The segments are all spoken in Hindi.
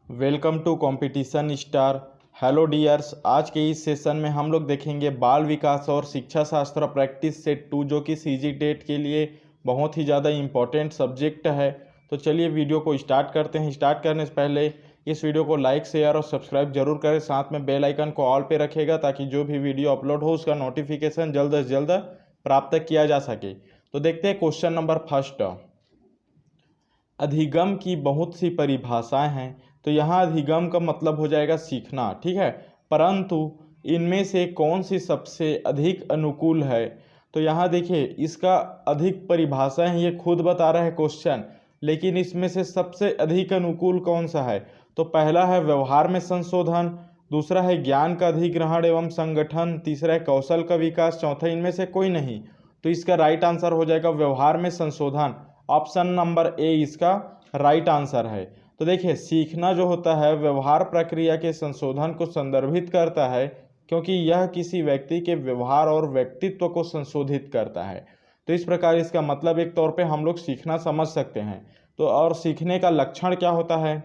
Welcome to competition star. Hello dears, आज के इस सेशन में हम लोग देखेंगे बाल विकास और शिक्षा शास्त्र प्रैक्टिस सेट 2 जो कि सीजी टेट के लिए बहुत ही ज़्यादा इम्पोर्टेंट सब्जेक्ट है। तो चलिए वीडियो को स्टार्ट करते हैं। स्टार्ट करने से पहले इस वीडियो को लाइक शेयर और सब्सक्राइब जरूर करें, साथ में बेल आइकन को ऑल पे रखिएगा ताकि जो भी वीडियो अपलोड हो उसका नोटिफिकेशन जल्द से जल्द प्राप्त किया जा सके। तो देखते हैं क्वेश्चन नंबर फर्स्ट। अधिगम की बहुत सी परिभाषाएं हैं, तो यहाँ अधिगम का मतलब हो जाएगा सीखना, ठीक है। परंतु इनमें से कौन सी सबसे अधिक अनुकूल है, तो यहाँ देखिए इसका अधिक परिभाषा है, ये खुद बता रहा है क्वेश्चन, लेकिन इसमें से सबसे अधिक अनुकूल कौन सा है। तो पहला है व्यवहार में संशोधन, दूसरा है ज्ञान का अधिग्रहण एवं संगठन, तीसरा है कौशल का विकास, चौथा इनमें से कोई नहीं। तो इसका राइट आंसर हो जाएगा व्यवहार में संशोधन। ऑप्शन नंबर ए इसका राइट आंसर है। तो देखिए सीखना जो होता है व्यवहार प्रक्रिया के संशोधन को संदर्भित करता है, क्योंकि यह किसी व्यक्ति के व्यवहार और व्यक्तित्व को संशोधित करता है। तो इस प्रकार इसका मतलब एक तौर पे हम लोग सीखना समझ सकते हैं। तो और सीखने का लक्षण क्या होता है,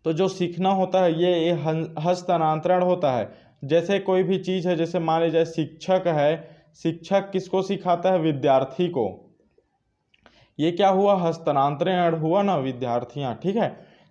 तो जो सीखना होता है ये हस्तांतरण होता है। जैसे कोई भी चीज़ है, जैसे मान लीजिए शिक्षक है, शिक्षक किसको सिखाता है, विद्यार्थी को। ये क्या हुआ, हस्तांतरण हुआ ना, विद्यार्थियां, ठीक है।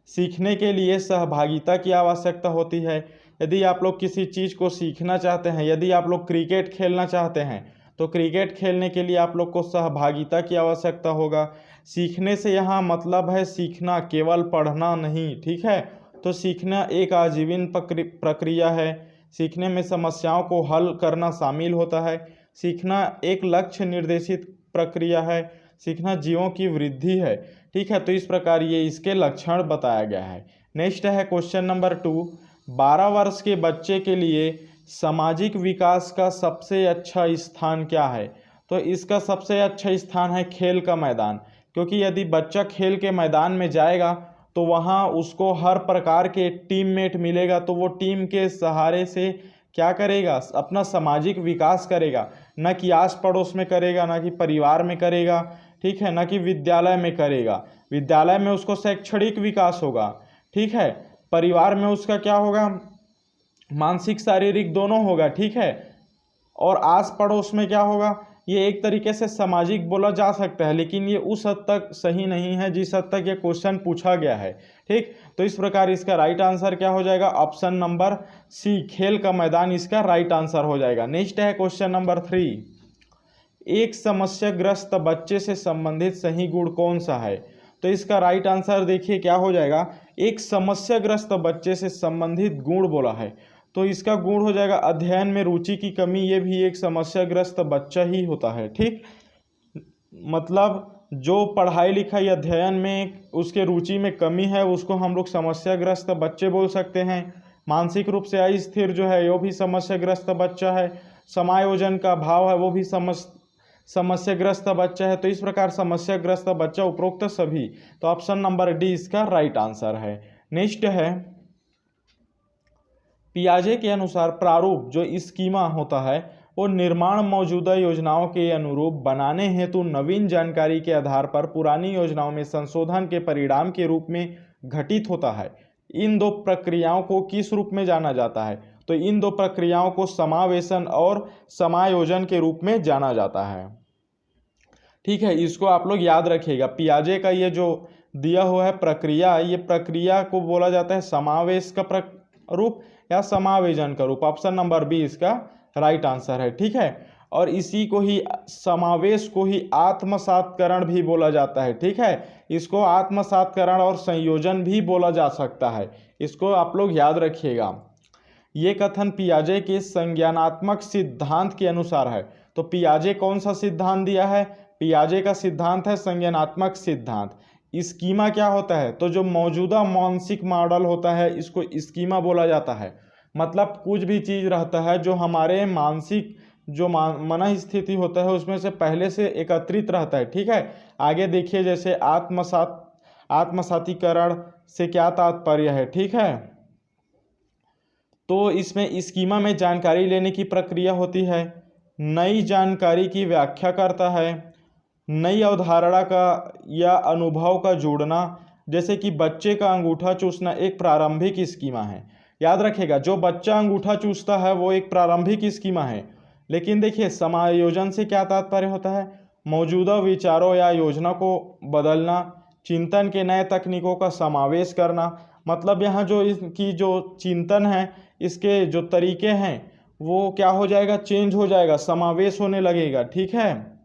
सीखने के लिए सहभागिता की आवश्यकता होती है। यदि आप लोग किसी चीज़ को सीखना चाहते हैं, यदि आप लोग क्रिकेट खेलना चाहते हैं तो क्रिकेट खेलने के लिए आप लोग को सहभागिता की आवश्यकता होगा। सीखने से यहाँ मतलब है सीखना, केवल पढ़ना नहीं, ठीक है। तो सीखना एक आजीवन प्रक्रिया है। सीखने में समस्याओं को हल करना शामिल होता है। सीखना एक लक्ष्य निर्देशित प्रक्रिया है। सीखना जीवों की वृद्धि है, ठीक है। तो इस प्रकार ये इसके लक्षण बताया गया है। नेक्स्ट है क्वेश्चन नंबर 2। 12 वर्ष के बच्चे के लिए सामाजिक विकास का सबसे अच्छा स्थान क्या है, तो इसका सबसे अच्छा स्थान है खेल का मैदान। क्योंकि यदि बच्चा खेल के मैदान में जाएगा तो वहाँ उसको हर प्रकार के टीममेट मिलेगा, तो वो टीम के सहारे से क्या करेगा, अपना सामाजिक विकास करेगा। न कि आस पड़ोस में करेगा, न कि परिवार में करेगा, ठीक है, न कि विद्यालय में करेगा। विद्यालय में उसको शैक्षणिक विकास होगा, ठीक है। परिवार में उसका क्या होगा, मानसिक शारीरिक दोनों होगा, ठीक है। और आस पड़ोस में क्या होगा, ये एक तरीके से सामाजिक बोला जा सकता है, लेकिन ये उस हद तक सही नहीं है जिस हद तक ये क्वेश्चन पूछा गया है, ठीक। तो इस प्रकार इसका राइट आंसर क्या हो जाएगा, ऑप्शन नंबर सी, खेल का मैदान इसका राइट आंसर हो जाएगा। नेक्स्ट है क्वेश्चन नंबर 3। एक समस्याग्रस्त बच्चे से संबंधित सही गुण कौन सा है, तो इसका राइट आंसर देखिए क्या हो जाएगा, एक समस्याग्रस्त बच्चे से संबंधित गुण बोला है, तो इसका गुण हो जाएगा अध्ययन में रुचि की कमी। ये भी एक समस्याग्रस्त बच्चा ही होता है, ठीक। मतलब जो पढ़ाई लिखाई अध्ययन में उसके रुचि में कमी है उसको हम लोग समस्याग्रस्त बच्चे बोल सकते हैं। मानसिक रूप से अस्थिर जो है वो भी समस्याग्रस्त बच्चा है। समायोजन का भाव है वो भी समस्याग्रस्त बच्चा है। तो इस प्रकार समस्याग्रस्त बच्चा उपरोक्त सभी, तो ऑप्शन नंबर डी इसका राइट आंसर है। नेक्स्ट है पियाजे के अनुसार प्रारूप जो स्कीमा होता है वो निर्माण मौजूदा योजनाओं के अनुरूप बनाने हेतु नवीन जानकारी के आधार पर पुरानी योजनाओं में संशोधन के परिणाम के रूप में घटित होता है। इन दो प्रक्रियाओं को किस रूप में जाना जाता है, तो इन दो प्रक्रियाओं को समावेशन और समायोजन के रूप में जाना जाता है, ठीक है। इसको आप लोग याद रखिएगा। पियाजे का ये जो दिया हुआ है प्रक्रिया, ये प्रक्रिया को बोला जाता है समावेश का रूप या समावेजन का रूप। ऑप्शन नंबर बी इसका राइट आंसर है, ठीक है। और इसी को ही समावेश को ही आत्मसात्करण भी बोला जाता है, ठीक है। इसको आत्मसात्करण और संयोजन भी बोला जा सकता है, इसको आप लोग याद रखिएगा। ये कथन पियाजे के संज्ञानात्मक सिद्धांत के अनुसार है। तो पियाजे कौन सा सिद्धांत दिया है, पियाजे का सिद्धांत है संज्ञानात्मक सिद्धांत। स्कीमा क्या होता है, तो जो मौजूदा मानसिक मॉडल होता है इसको स्कीमा बोला जाता है। मतलब कुछ भी चीज़ रहता है जो हमारे मानसिक जो मन स्थिति होता है उसमें से पहले से एकत्रित रहता है, ठीक है। आगे देखिए जैसे आत्मसातीकरण से क्या तात्पर्य है, ठीक है। तो इसमें स्कीमा में जानकारी लेने की प्रक्रिया होती है, नई जानकारी की व्याख्या करता है, नई अवधारणा का या अनुभव का जोड़ना, जैसे कि बच्चे का अंगूठा चूसना एक प्रारंभिक स्कीमा है। याद रखेगा, जो बच्चा अंगूठा चूसता है वो एक प्रारंभिक स्कीमा है। लेकिन देखिए समायोजन से क्या तात्पर्य होता है, मौजूदा विचारों या योजना को बदलना, चिंतन के नए तकनीकों का समावेश करना। मतलब यहाँ जो इसकी जो चिंतन है, इसके जो तरीके हैं वो क्या हो जाएगा, चेंज हो जाएगा, समावेश होने लगेगा। ठीक है,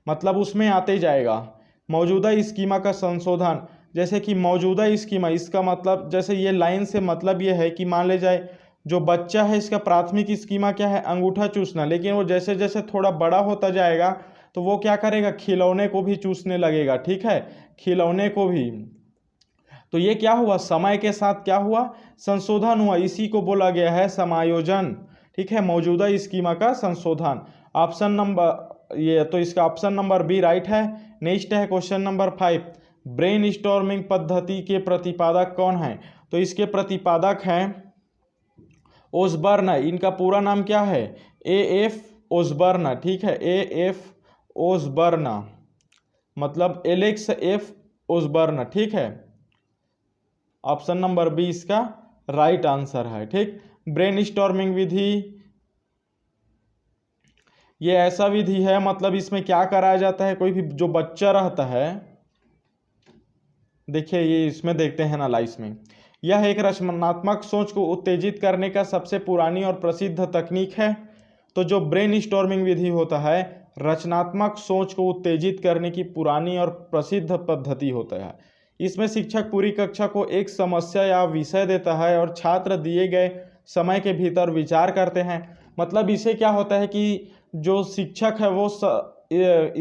मतलब उसमें आते जाएगा। मौजूदा स्कीमा का संशोधन, जैसे कि मौजूदा स्कीमा, इसका मतलब जैसे ये लाइन से मतलब ये है कि मान ले जाए जो बच्चा है इसका प्राथमिक स्कीमा क्या है, अंगूठा चूसना, लेकिन वो जैसे जैसे थोड़ा बड़ा होता जाएगा तो वो क्या करेगा, खिलौने को भी चूसने लगेगा। ठीक है, खिलौने को भी। तो ये क्या हुआ, समय के साथ क्या हुआ, संशोधन हुआ, इसी को बोला गया है समायोजन। ठीक है, मौजूदा स्कीमा का संशोधन। ऑप्शन नंबर ये तो इसका ऑप्शन नंबर बी राइट है। नेक्स्ट है क्वेश्चन नंबर 5, ब्रेन स्टॉर्मिंग पद्धति के प्रतिपादक कौन है। तो इसके प्रतिपादक हैं ओसबर्न। इनका पूरा नाम क्या है, A.F. ओसबर्न। ठीक है, A.F. ओसबर्न, मतलब एलेक्स F. ओसबर्न। ठीक है, ऑप्शन नंबर बी इसका राइट आंसर है। ठीक, ब्रेन स्टॉर्मिंग विधि ये ऐसा विधि है, मतलब इसमें क्या कराया जाता है, कोई भी जो बच्चा रहता है, देखिए ये इसमें देखते हैं एनालाइज में, यह एक रचनात्मक सोच को उत्तेजित करने का सबसे पुरानी और प्रसिद्ध तकनीक है। तो जो ब्रेन स्टॉर्मिंग विधि होता है, रचनात्मक सोच को उत्तेजित करने की पुरानी और प्रसिद्ध पद्धति होता है। इसमें शिक्षक पूरी कक्षा को एक समस्या या विषय देता है और छात्र दिए गए समय के भीतर विचार करते हैं। मतलब इसे क्या होता है कि जो शिक्षक है वो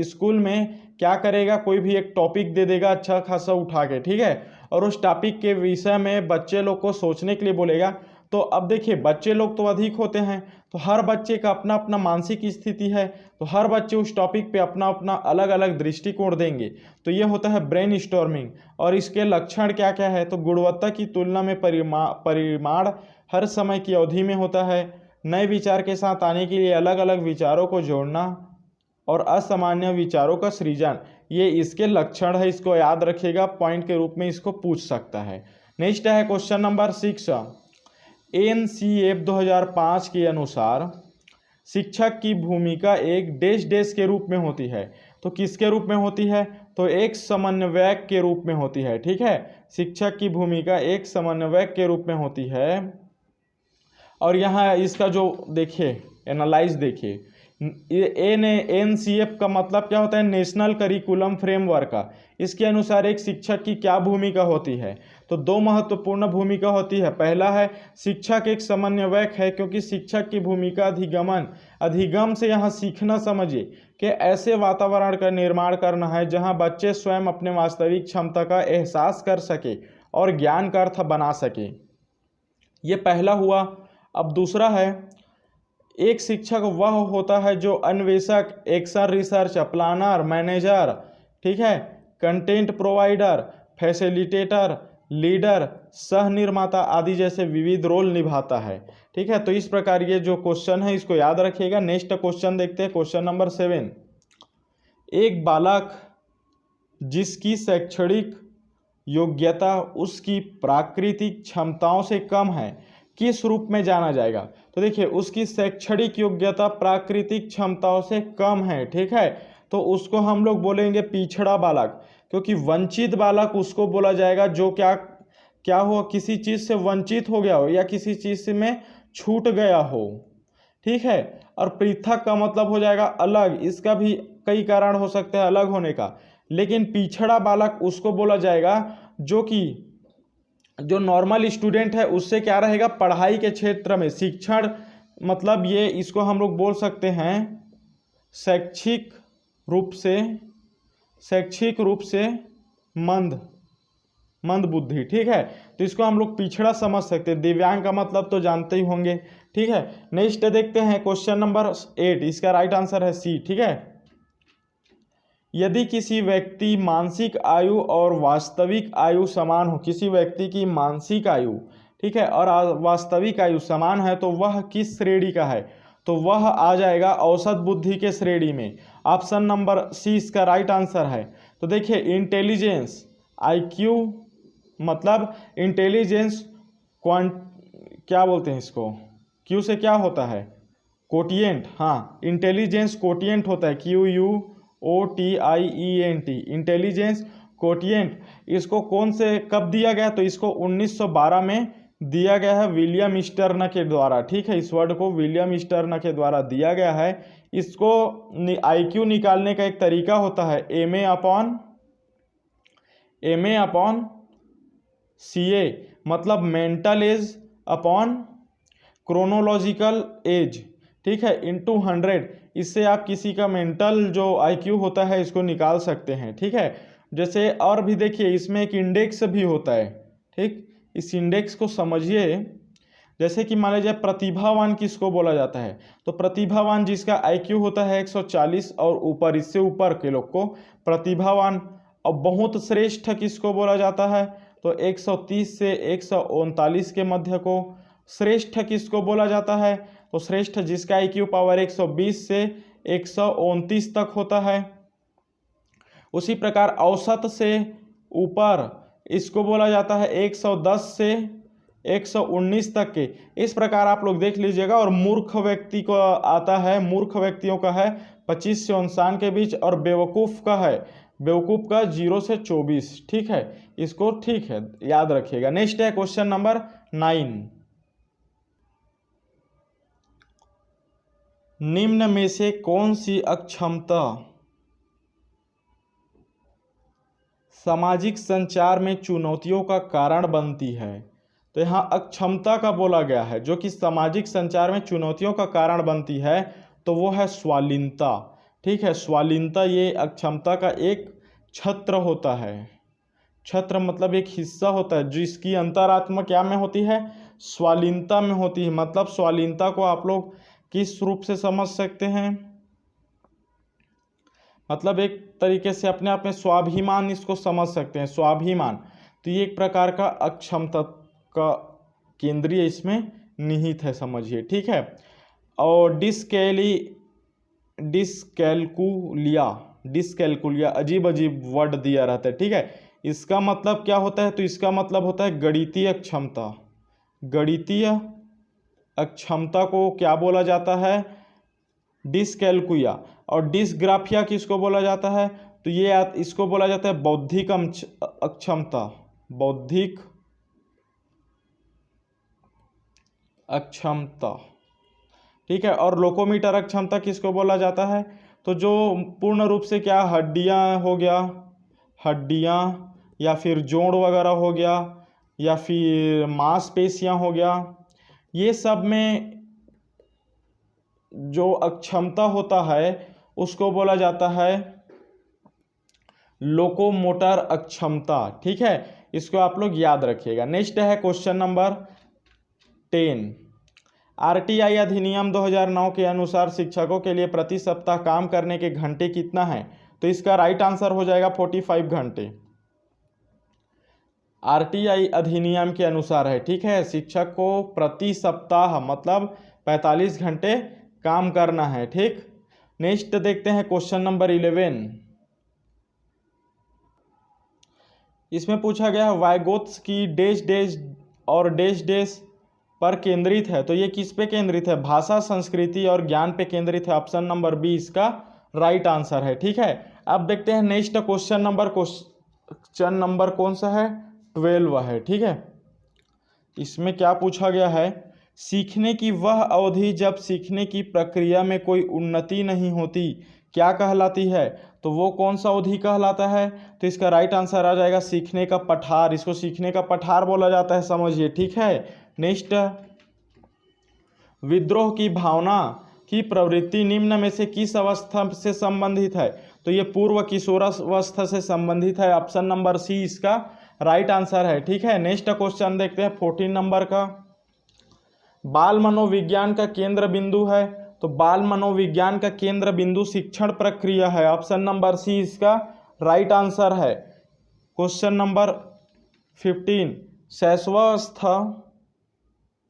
स्कूल में क्या करेगा, कोई भी एक टॉपिक दे देगा अच्छा खासा उठा के, ठीक है, और उस टॉपिक के विषय में बच्चे लोग को सोचने के लिए बोलेगा। तो अब देखिए बच्चे लोग तो अधिक होते हैं, तो हर बच्चे का अपना अपना मानसिक स्थिति है, तो हर बच्चे उस टॉपिक पे अपना अपना अलग अलग दृष्टिकोण देंगे। तो ये होता है ब्रेन स्टॉर्मिंग। और इसके लक्षण क्या क्या है, तो गुणवत्ता की तुलना में परिमाण हर समय की अवधि में होता है, नए विचार के साथ आने के लिए अलग अलग विचारों को जोड़ना और असामान्य विचारों का सृजन, ये इसके लक्षण है। इसको याद रखिएगा, पॉइंट के रूप में इसको पूछ सकता है। नेक्स्ट है क्वेश्चन नंबर 6, NCF 2005 के अनुसार शिक्षक की भूमिका एक डैश डैश के रूप में होती है। तो किसके रूप में होती है, तो एक समन्वयक के रूप में होती है। ठीक है, शिक्षक की भूमिका एक समन्वयक के रूप में होती है। और यहाँ इसका जो देखिए एनालाइज देखिए, NCF का मतलब क्या होता है, नेशनल करिकुलम फ्रेमवर्क का। इसके अनुसार एक शिक्षक की क्या भूमिका होती है, तो दो महत्वपूर्ण भूमिका होती है। पहला है शिक्षक एक समन्वयक है, क्योंकि शिक्षक की भूमिका अधिगम से यहाँ सीखना समझिए कि ऐसे वातावरण का निर्माण करना है जहाँ बच्चे स्वयं अपने वास्तविक क्षमता का एहसास कर सके और ज्ञान का अर्थ बना सके। ये पहला हुआ। अब दूसरा है, एक शिक्षक वह होता है जो अन्वेषक, एक्शन रिसर्च प्लानर, मैनेजर, ठीक है, कंटेंट प्रोवाइडर, फैसिलिटेटर, लीडर, सह निर्माता आदि जैसे विविध रोल निभाता है। ठीक है, तो इस प्रकार ये जो क्वेश्चन है इसको याद रखिएगा। नेक्स्ट क्वेश्चन देखते हैं, क्वेश्चन नंबर 7, एक बालक जिसकी शैक्षणिक योग्यता उसकी प्राकृतिक क्षमताओं से कम है किस रूप में जाना जाएगा। तो देखिए उसकी शैक्षणिक योग्यता प्राकृतिक क्षमताओं से कम है, ठीक है, तो उसको हम लोग बोलेंगे पिछड़ा बालक, क्योंकि वंचित बालक उसको बोला जाएगा जो क्या हो, किसी चीज़ से वंचित हो गया हो या किसी चीज़ में छूट गया हो। ठीक है, और पृथक का मतलब हो जाएगा अलग, इसका भी कई कारण हो सकते हैं अलग होने का, लेकिन पिछड़ा बालक उसको बोला जाएगा जो नॉर्मल स्टूडेंट है उससे क्या रहेगा, पढ़ाई के क्षेत्र में शिक्षण, मतलब ये इसको हम लोग बोल सकते हैं शैक्षिक रूप से मंद बुद्धि। ठीक है, तो इसको हम लोग पिछड़ा समझ सकते हैं। दिव्यांग का मतलब तो जानते ही होंगे। ठीक है, नेक्स्ट देखते हैं क्वेश्चन नंबर 8, इसका राइट आंसर है सी। ठीक है, यदि किसी व्यक्ति मानसिक आयु और वास्तविक आयु समान हो, किसी व्यक्ति की मानसिक आयु, ठीक है, और वास्तविक आयु समान है, तो वह किस श्रेणी का है, तो वह आ जाएगा औसत बुद्धि के श्रेणी में। ऑप्शन नंबर सी इसका राइट आंसर है। तो देखिए इंटेलिजेंस, IQ, मतलब इंटेलिजेंस क्वांट क्या बोलते हैं इसको, क्यू से क्या होता है, कोटिएंट। हाँ, इंटेलिजेंस कोटिएंट होता है, QUOTIENT, इंटेलिजेंस कोटिएंट। इसको कौन से कब दिया गया, तो इसको 1912 में दिया गया है विलियम स्टर्न के द्वारा। ठीक है, इस वर्ड को विलियम स्टर्न के द्वारा दिया गया है। इसको IQ निकालने का एक तरीका होता है MA अपॉन CA, मतलब mental as upon chronological age. ठीक है, इंटू 100। इससे आप किसी का मेंटल जो IQ होता है इसको निकाल सकते हैं। ठीक है, जैसे और भी देखिए इसमें एक इंडेक्स भी होता है। ठीक, इस इंडेक्स को समझिए। जैसे कि मान लीजिए प्रतिभावान किसको बोला जाता है, तो प्रतिभावान जिसका IQ होता है 140 और ऊपर, इससे ऊपर के लोग को प्रतिभावान। और बहुत श्रेष्ठ किसको बोला जाता है, तो 130 से 139 के मध्य को श्रेष्ठ किसको बोला जाता है, तो श्रेष्ठ जिसका IQ पावर 120 से 129 तक होता है। उसी प्रकार औसत से ऊपर इसको बोला जाता है 110 से 119 तक के। इस प्रकार आप लोग देख लीजिएगा। और मूर्ख व्यक्ति को आता है, मूर्ख व्यक्तियों का है 25 से 59 के बीच, और बेवकूफ़ का है, बेवकूफ़ का 0 से 24। ठीक है, इसको ठीक है याद रखिएगा। नेक्स्ट है क्वेश्चन नंबर 9। निम्न में से कौन सी अक्षमता सामाजिक संचार में चुनौतियों का कारण बनती है, तो यहाँ अक्षमता का बोला गया है जो कि सामाजिक संचार में चुनौतियों का कारण बनती है, तो वो है स्वालीनता। ठीक है, स्वालीनता ये अक्षमता का एक छत्र होता है। छत्र मतलब एक हिस्सा होता है जिसकी अंतरात्मा क्या में होती है, स्वालीनता में होती है। मतलब स्वालीनता को आप लोग किस रूप से समझ सकते हैं, मतलब एक तरीके से अपने आप में स्वाभिमान इसको समझ सकते हैं, स्वाभिमान। तो ये एक प्रकार का अक्षमता का केंद्रीय इसमें निहित है, समझिए। ठीक है, और डिस्कैलकुलिया अजीब अजीब वर्ड दिया रहता है। ठीक है, इसका मतलब क्या होता है, तो इसका मतलब होता है गणितीय क्षमता। गणितीय अक्षमता को क्या बोला जाता है, डिस्कैलकुलिया। और डिस्ग्राफिया किसको बोला जाता है, तो ये इसको बोला जाता है बौद्धिक अक्षमता, बौद्धिक अक्षमता। ठीक है, और लोकोमीटर अक्षमता किसको बोला जाता है, तो जो पूर्ण रूप से क्या हड्डियां हो गया, हड्डियां या फिर जोड़ वगैरह हो गया, या फिर मांसपेशियां हो गया, ये सब में जो अक्षमता होता है उसको बोला जाता है लोकोमोटर अक्षमता। ठीक है, इसको आप लोग याद रखिएगा। नेक्स्ट है क्वेश्चन नंबर 10। RTI अधिनियम 2009 के अनुसार शिक्षकों के लिए प्रति सप्ताह काम करने के घंटे कितना है, तो इसका राइट आंसर हो जाएगा 45 घंटे। RTI अधिनियम के अनुसार है। ठीक है, शिक्षक को प्रति सप्ताह मतलब 45 घंटे काम करना है। ठीक, नेक्स्ट देखते हैं क्वेश्चन नंबर 11। इसमें पूछा गया है वाइगोत्स्की डैश डैश और डैश डैश पर केंद्रित है, तो ये किस पे केंद्रित है, भाषा, संस्कृति और ज्ञान पे केंद्रित है। ऑप्शन नंबर बी इसका राइट आंसर है। ठीक है, अब देखते हैं नेक्स्ट क्वेश्चन नंबर कौन सा है, 12 है। ठीक है, इसमें क्या पूछा गया है, सीखने की वह अवधि जब सीखने की प्रक्रिया में कोई उन्नति नहीं होती क्या कहलाती है, तो वो कौन सा अवधि कहलाता है, तो इसका राइट आंसर आ जाएगा सीखने का पठार। इसको सीखने का पठार बोला जाता है, समझिए। ठीक है, नेक्स्ट, विद्रोह की भावना की प्रवृत्ति निम्न में से किस अवस्था से संबंधित है, तो ये पूर्व किशोरावस्था से संबंधित है। ऑप्शन नंबर सी इसका राइट आंसर है। ठीक है, नेक्स्ट क्वेश्चन देखते हैं 14 नंबर का। बाल मनोविज्ञान का केंद्र बिंदु है, तो बाल मनोविज्ञान का केंद्र बिंदु शिक्षण प्रक्रिया है। ऑप्शन नंबर सी इसका राइट आंसर है। क्वेश्चन नंबर 15 शैशवावस्था,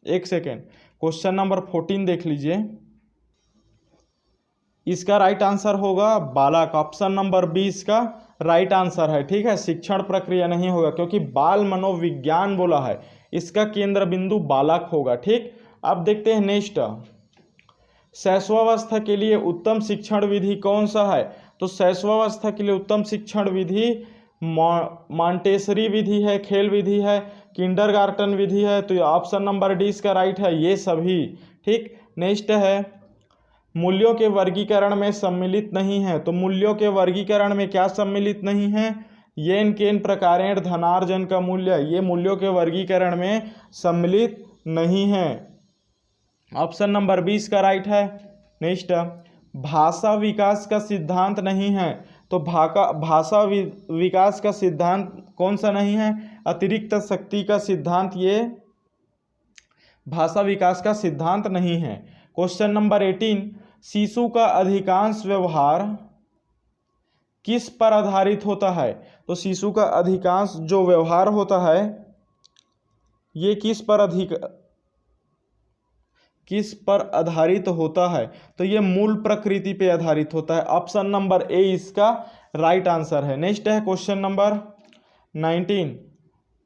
एक सेकेंड, क्वेश्चन नंबर 14 देख लीजिए। इसका राइट आंसर होगा बालक। ऑप्शन नंबर बी इसका राइट आंसर है। ठीक है, शिक्षण प्रक्रिया नहीं होगा क्योंकि बाल मनोविज्ञान बोला है, इसका केंद्र बिंदु बालक होगा। ठीक, अब देखते हैं नेक्स्ट, शैशवावस्था के लिए उत्तम शिक्षण विधि कौन सा है? तो शैशवावस्था के लिए उत्तम शिक्षण विधि मॉन्टेसरी विधि है, खेल विधि है, किंडरगार्टन विधि है। तो ऑप्शन नंबर डी इसका राइट है, ये सभी। ठीक, नेक्स्ट है, मूल्यों के वर्गीकरण में सम्मिलित नहीं है। तो मूल्यों के वर्गीकरण में क्या सम्मिलित नहीं है? येन केन प्रकारेण धनार्जन का मूल्य, ये मूल्यों के वर्गीकरण में सम्मिलित नहीं है। ऑप्शन नंबर 20 का राइट है। नेक्स्ट, भाषा विकास का सिद्धांत नहीं है। तो भाषा विकास का सिद्धांत कौन सा नहीं है? अतिरिक्त शक्ति का सिद्धांत, ये भाषा विकास का सिद्धांत नहीं है। क्वेश्चन नंबर 18, शिशु का अधिकांश व्यवहार किस पर आधारित होता है? तो शिशु का अधिकांश जो व्यवहार होता है ये किस पर आधारित होता है? तो ये मूल प्रकृति पे आधारित होता है। ऑप्शन नंबर ए इसका राइट आंसर है। नेक्स्ट है क्वेश्चन नंबर 19,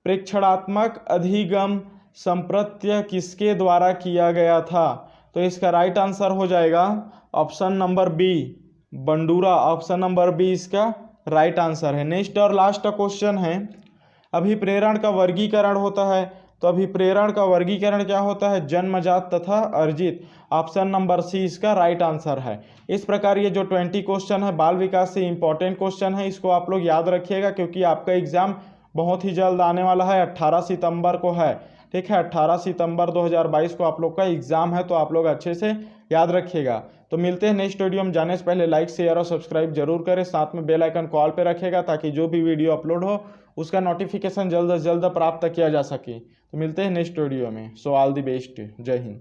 प्रेक्षणात्मक अधिगम संप्रत्यय किसके द्वारा किया गया था? तो इसका राइट आंसर हो जाएगा option number B, Bandura. Option number B इसका राइट आंसर है। नेक्स्ट और लास्ट क्वेश्चन है, अभिप्रेरण का वर्गीकरण होता है। तो अभिप्रेरण का वर्गीकरण क्या होता है? जन्मजात तथा अर्जित। ऑप्शन नंबर सी इसका राइट आंसर है। इस प्रकार ये जो 20 क्वेश्चन है बाल विकास से इंपॉर्टेंट क्वेश्चन है, इसको आप लोग याद रखिएगा क्योंकि आपका एग्जाम बहुत ही जल्द आने वाला है, 18 सितंबर को है। ठीक है, 18 सितंबर 2022 को आप लोग का एग्जाम है, तो आप लोग अच्छे से याद रखिएगा। तो मिलते हैं नेक्स्ट वीडियो में, जाने से पहले लाइक शेयर और सब्सक्राइब जरूर करें, साथ में बेल आइकन कॉल पे रखिएगा ताकि जो भी वीडियो अपलोड हो उसका नोटिफिकेशन जल्द से जल्द प्राप्त किया जा सके। तो मिलते हैं नेक्स्ट वीडियो में। सो ऑल द बेस्ट, जय हिंद।